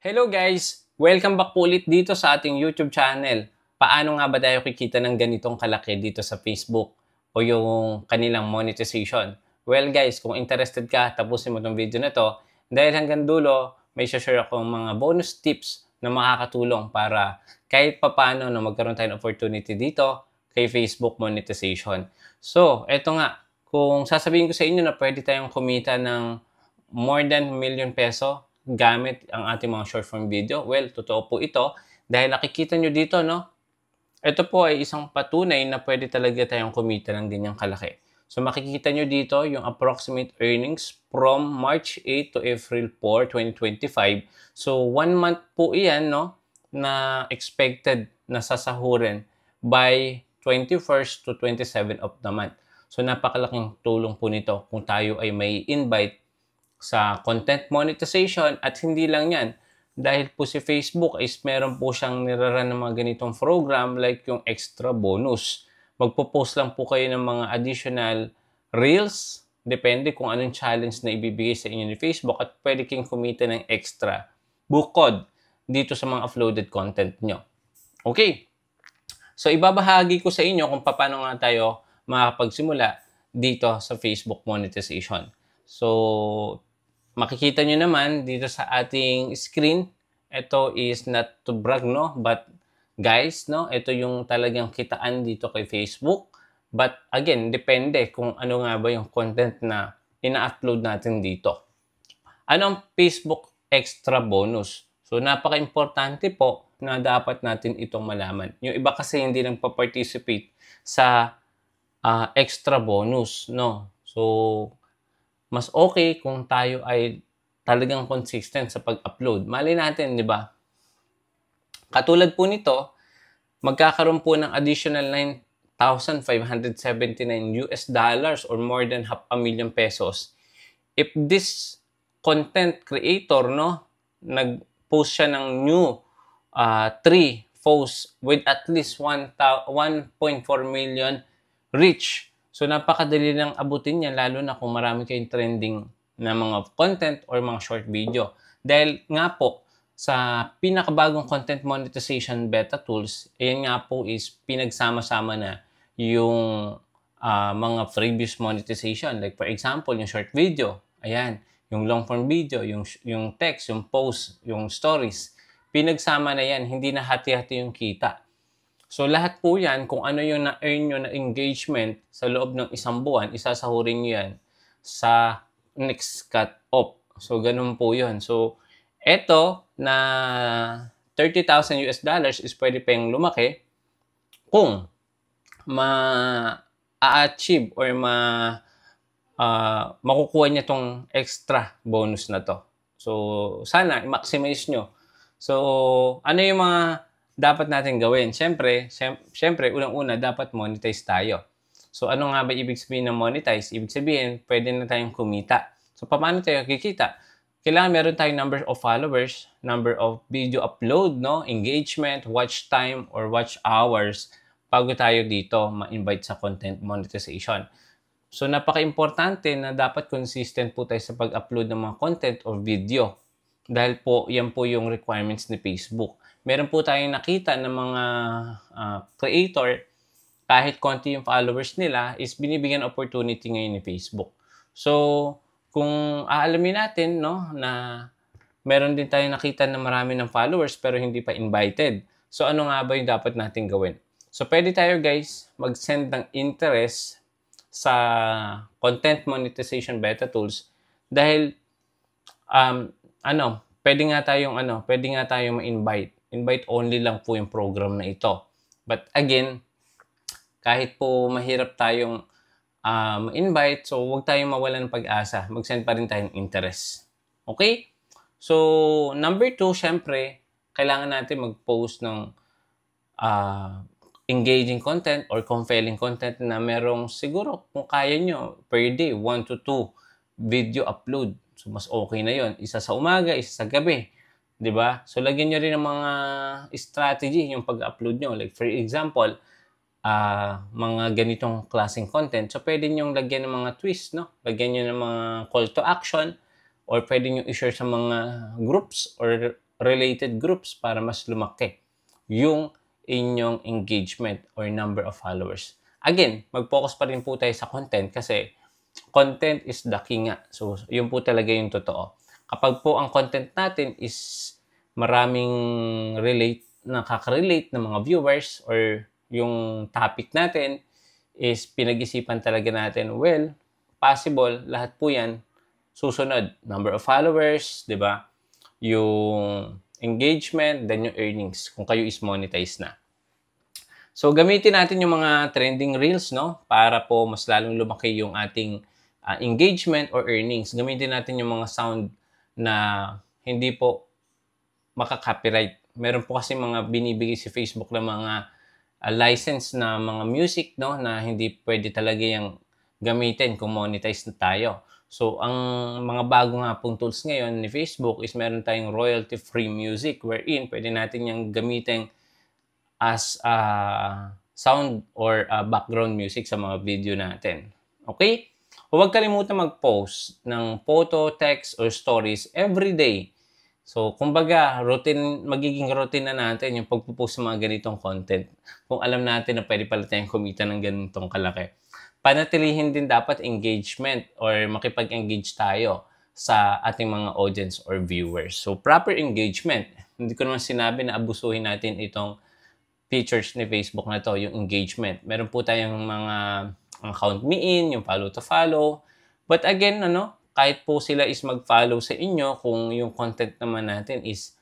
Hello guys! Welcome back po ulit dito sa ating YouTube channel. Paano nga ba tayo kikita ng ganitong kalaki dito sa Facebook o yung kanilang monetization? Well guys, kung interested ka, tapusin mo tong video na to dahil hanggang dulo may share akong mga bonus tips na makakatulong para kahit papano na magkaroon tayo ng opportunity dito kay Facebook monetization. So, eto nga, kung sasabihin ko sa inyo na pwede tayong kumita ng more than million peso gamit ang ating mga short form video. Well, totoo po ito dahil nakikita nyo dito, no? Ito po ay isang patunay na pwede talaga tayong kumita ng ganyang kalaki. So makikita nyo dito yung approximate earnings from March 8 to April 4, 2025. So 1 month po iyan, no, na expected na sasahurin by 21st to 27 of the month. So napakalaking tulong po nito kung tayo ay may invite sa content monetization at hindi lang yan. Dahil po si Facebook is meron po siyang niraran ng mga ganitong program like yung extra bonus. Magpo-post lang po kayo ng mga additional reels. Depende kung anong challenge na ibibigay sa inyo ni Facebook at pwede kayong kumita ng extra bukod dito sa mga uploaded content nyo. Okay. So ibabahagi ko sa inyo kung paano nga tayo makakapagsimula dito sa Facebook monetization. So, makikita nyo naman dito sa ating screen, ito is not to brag, no? But guys, no? Ito yung talagang kitaan dito kay Facebook. But again, depende kung ano nga ba yung content na ina-upload natin dito. Anong Facebook extra bonus? So, napaka-importante po na dapat natin itong malaman. Yung iba kasi hindi nang pa-participate sa extra bonus, no? So, mas okay kung tayo ay talagang consistent sa pag-upload. Malay natin, di ba? Katulad po nito, magkakaroon po ng additional 9,579 US dollars or more than half a million pesos if this content creator, no, nag-post siya ng new 3 posts with at least 1.4 million reach. So, napakadali lang abutin yan, lalo na kung marami kayong trending na mga content or mga short video. Dahil nga po, sa pinakabagong content monetization beta tools, ayan nga po is pinagsama-sama na yung mga previous monetization. Like for example, yung short video, ayan, yung long form video, yung text, yung post, yung stories. Pinagsama na yan, hindi na hati-hati yung kita. So, lahat po yan, kung ano yung na-earn nyo na engagement sa loob ng isang buwan, isasahurin nyo yan sa next cut-off. So, ganun po yun. So, eto na 30,000 US dollars is pwede pa yung lumaki kung ma-achieve or makukuha niya tong extra bonus na to. So, sana i-maximize nyo. So, ano yung mga dapat natin gawin? Siyempre, unang-una, dapat monetize tayo. So, ano nga ba ibig sabihin ng monetize? Ibig sabihin, pwede na tayong kumita. So, paano tayo kikita? Kailangan meron tayong number of followers, number of video upload, no, engagement, watch time, or watch hours bago tayo dito ma-invite sa content monetization. So, napaka-importante na dapat consistent po tayo sa pag-upload ng mga content or video. Dahil po, yan po yung requirements ni Facebook. Meron po tayong nakita ng mga creator, kahit konti yung followers nila, is binibigyan opportunity ngayon ni Facebook. So, kung aalamin natin, no, na meron din tayong nakita na marami ng followers pero hindi pa invited. So, ano nga ba yung dapat natin gawin? So, pwede tayo guys mag-send ng interest sa content monetization beta tools dahil pwede nga tayong ma-invite. Invite only lang po yung program na ito. But again, kahit po mahirap tayong ma-invite, so huwag tayong mawalan ng pag-asa. Mag-send pa rin tayong interest. Okay? So, number 2, syempre, kailangan natin mag-post ng engaging content or compelling content na merong siguro kung kaya nyo per day, 1 to 2 video upload. So, mas okay na yon. Isa sa umaga, isa sa gabi. 'Di ba? So, lagyan nyo rin ng mga strategy yung pag-upload nyo. Like, for example, mga ganitong klaseng content. So, pwede nyo lagyan ng mga twist, no? Lagyan nyo ng mga call to action or pwede nyo i-share sa mga groups or related groups para mas lumaki yung inyong engagement or number of followers. Again, mag-focus pa rin po tayo sa content kasi content is the king nga. So, yun po talaga yung totoo. Kapag po ang content natin is maraming nakaka-relate ng mga viewers or yung topic natin is pinag-isipan talaga natin, well, possible, lahat po yan susunod. Number of followers, di ba? Yung engagement, then yung earnings, kung kayo is monetize na. So, gamitin natin yung mga trending reels, no? Para po mas lalong lumaki yung ating engagement or earnings. Gamitin natin yung mga sound na hindi po maka-copyright. Meron po kasi mga binibigay si Facebook na mga license na mga music, no? Na hindi pwede talaga yung gamitin kung monetize na tayo. So, ang mga bago nga pong tools ngayon ni Facebook is meron tayong royalty-free music wherein pwede natin yung gamitin as sound or background music sa mga video natin. Okay? Huwag kalimutan mag-post ng photo, text, or stories every day. So, kumbaga, magiging routine na natin yung pagpo-post ng mga ganitong content. Kung alam natin na pwede pala tayong kumita ng ganitong kalaki. Panatilihin din dapat engagement or makipag-engage tayo sa ating mga audience or viewers. So, proper engagement. Hindi ko naman sinabi na abusuhin natin itong features ni Facebook na to, yung engagement. Meron po tayong mga count me in, yung follow to follow. But again, kahit po sila is mag-follow sa inyo, kung yung content naman natin is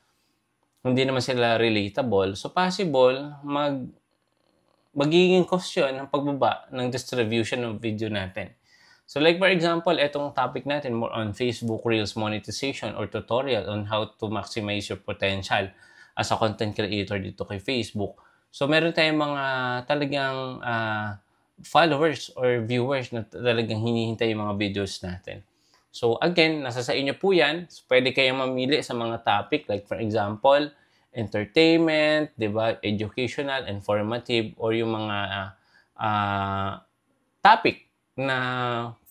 hindi naman sila relatable, so possible magiging cost yun ng pagbaba ng distribution ng video natin. So like for example, etong topic natin more on Facebook Reels monetization or tutorial on how to maximize your potential as a content creator dito kay Facebook. So meron tayong mga talagang followers or viewers na talagang hinihintay yung mga videos natin. So again, nasa sa inyo po yan. So, pwede kayong mamili sa mga topic like for example, entertainment, 'di ba, educational, informative, or yung mga topic na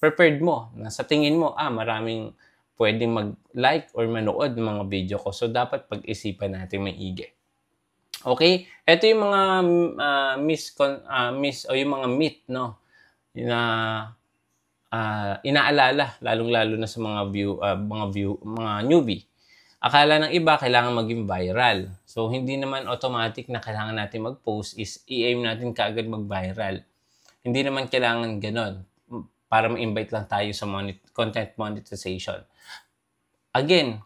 preferred mo, na sa tingin mo, maraming pwedeng mag-like or manood ng mga video ko. So dapat pag-isipan natin maigi. Okay? Ito yung mga yung mga myth, no? Na inaalala lalong-lalo na sa mga newbie. Akala ng iba kailangan maging viral. So hindi naman automatic na kailangan natin mag-post is i-aim natin kaagad mag-viral. Hindi naman kailangan ganon para ma-invite lang tayo sa content monetization. Again,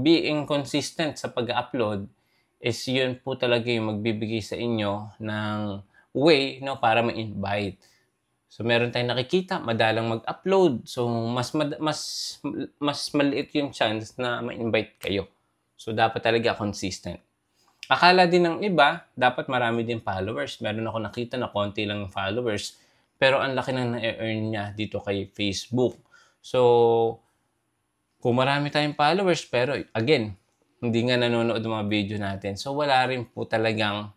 being consistent sa pag-upload is yun po talaga yung magbibigay sa inyo ng way, no, para ma-invite. So meron tayong nakikita, madalang mag-upload. So mas maliit yung chance na ma-invite kayo. So dapat talaga consistent. Akala din ng iba, dapat marami din followers. Meron ako nakita na konti lang yung followers, pero ang laki nang na-earn niya dito kay Facebook. So kung marami tayong followers, pero again, hindi nga nanonood ng mga video natin. So, wala rin po talagang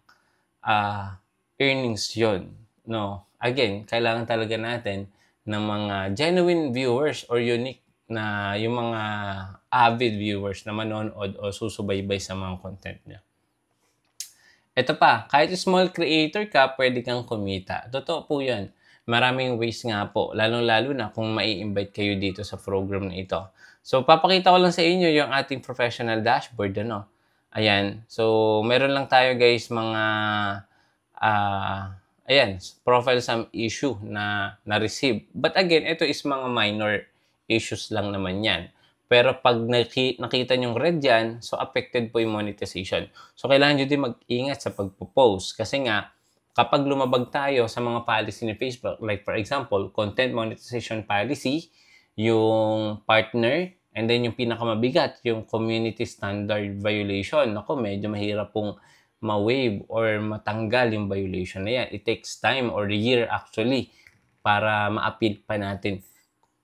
earnings yon, no? Again, kailangan talaga natin ng mga genuine viewers or unique na yung mga avid viewers na manonood o susubaybay sa mga content niya. Ito pa, kahit small creator ka, pwede kang kumita. Totoo po yan. Maraming ways nga po, lalong-lalo na kung mai-invite kayo dito sa program na ito. So, papakita ko lang sa inyo yung ating professional dashboard, Ayan. So, meron lang tayo guys mga, profile sum issue na na-receive. But again, ito is mga minor issues lang naman yan. Pero pag nakita nyong red yan, so affected po yung monetization. So, kailangan nyo din mag-ingat sa pagpo-post. Kasi nga, kapag lumabag tayo sa mga policy ni Facebook, like for example, content monetization policy, yung partner, and then yung pinakamabigat, yung community standard violation. Ako, medyo mahirap pong ma-waive or matanggal yung violation na yan. It takes time or a year actually para ma-appeal pa natin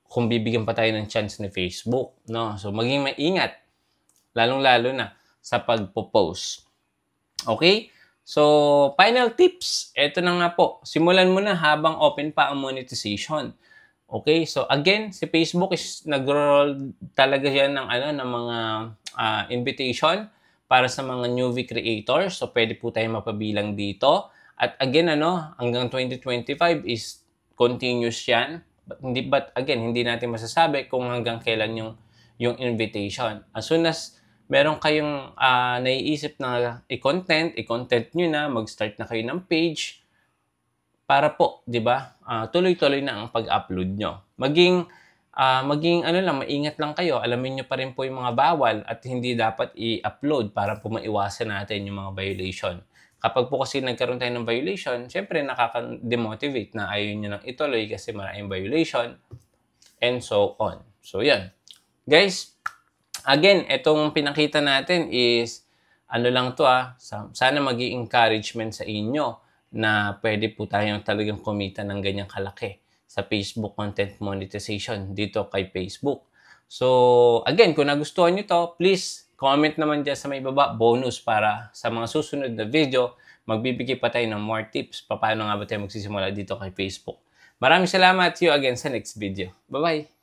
kung bibigyan pa tayo ng chance ni Facebook. No? So, maging maingat, lalong-lalo na sa pagpo-post. Okay? So, final tips. Ito na nga po. Simulan mo na habang open pa ang monetization. Okay? So again, si Facebook is nag-roll talaga yan ng ng mga invitation para sa mga newbie creators. So pwede po tayong mapabilang dito. At again, hanggang 2025 is continuous yan. But again, hindi natin masasabi kung hanggang kailan yung invitation. As soon as meron kayong naiisip na i-content nyo na, mag-start na kayo ng page para po, 'di ba? Tuloy-tuloy na ang pag-upload nyo. Maging maingat lang kayo. Alamin nyo pa rin po yung mga bawal at hindi dapat i-upload para po maiwasan natin yung mga violation. Kapag po kasi nagkaroon tayo ng violation, syempre nakaka-demotivate na ayaw nyo nang ituloy kasi maraming violation and so on. So, yan. Guys, again, itong pinakita natin is lang to sana maging encouragement sa inyo na pwede po tayong talagang kumita ng ganyang kalaki sa Facebook content monetization dito kay Facebook. So, again, kung nagustuhan nyo to, please comment naman dyan sa may baba, bonus para sa mga susunod na video, magbibigay pa tayo ng more tips paano nga ba tayo magsisimula dito kay Facebook. Maraming salamat. See you again sa next video. Bye-bye!